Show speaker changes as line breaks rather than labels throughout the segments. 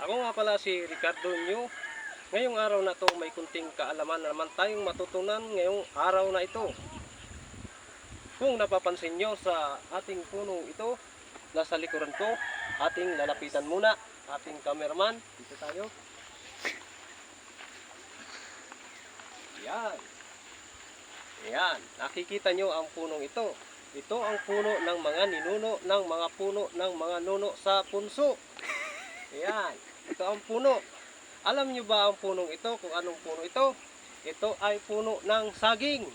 Ako nga pala si Ricardo Nyo. Ngayong araw na to may kunting kaalaman na naman tayong matutunan ngayong araw na ito. Kung napapansin nyo sa ating punong ito, nasa likuran ko, ating lalapitan muna, ating cameraman, dito tayo. Yan. Yan, nakikita nyo ang punong ito. Ito ang puno ng mga ninuno ng mga puno ng mga nuno sa punso. Yan, ito ang puno. Alam nyo ba ang punong ito kung anong puno ito? Ito ay puno ng saging.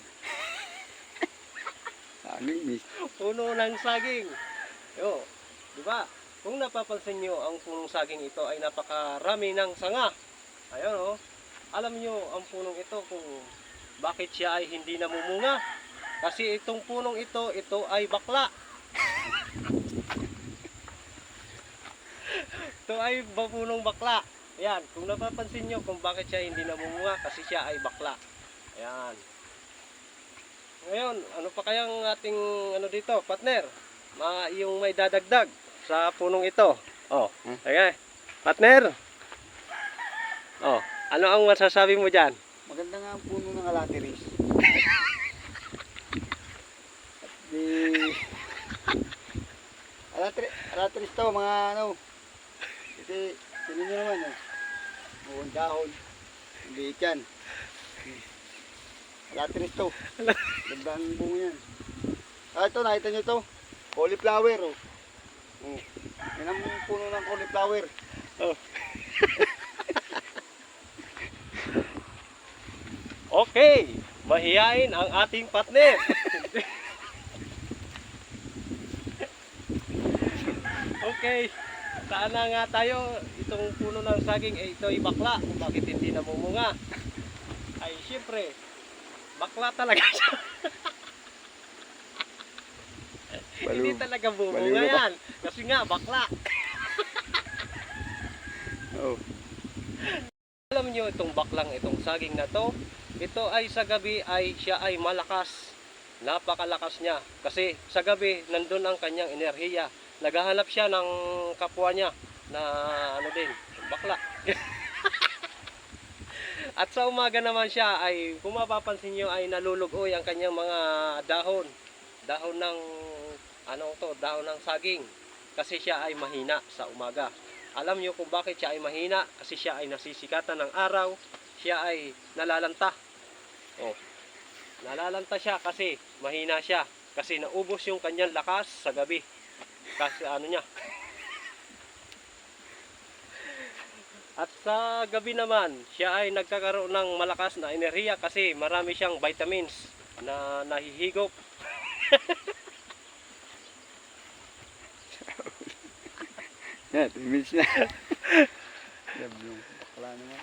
Puno ng saging. Yo, di ba? Kung napapansin nyo, ang punong saging ito ay napakarami ng sanga. Ayun oh. Alam nyo ang punong ito kung bakit siya ay hindi namumunga? Kasi itong punong ito ay bakla. Ito ay punong bakla. Ayan, kung napapansin nyo kung bakit siya hindi namumunga, kasi siya ay bakla. Ayan. Ngayon, ano pa kayang ating dito, partner? Yung may dadagdag sa punong ito. Oh, okay. Partner. Oh, ano ang masasabi mo diyan?
Maganda nga ang puno ng alateris. Alateris to, mga ano. Kasi, sino nyo naman eh. Buong dahon. Hindi yan. Alateris to. Ganda ang bunga yan. Ito, nakita nyo to. Cauliflower oh. Yan ang puno ng cauliflower.
Oh. Okay, mahiyain ang ating partner. Okay, saan na nga tayo? Itong puno ng saging, ito ay bakla. Kung bakit hindi namumunga? Ay, syempre, bakla talaga siya. Hindi talaga bumunga yan. Kasi nga, bakla.
Oh.
Alam nyo itong baklang, itong saging na to, ito ay sa gabi ay siya ay malakas. Napakalakas niya. Kasi sa gabi, nandun ang kanyang enerhiya. Naghahanap siya ng kapwa niya na din, bakla. At sa umaga naman siya ay, kung mapapansin nyo, ay nalulugoy ang kanyang mga dahon. Dahon ng, dahon ng saging. Kasi siya ay mahina sa umaga. Alam nyo kung bakit siya ay mahina? Kasi siya ay nasisikatan ng araw. Siya ay nalalanta. Oh. Nalalanta siya kasi mahina siya. Kasi naubos yung kanyang lakas sa gabi. Kasi niya. At sa gabi naman, siya ay nagkakaroon ng malakas na enerhiya kasi marami siyang vitamins na nahihigop.
Yan, 3 minutes na. Bakla naman.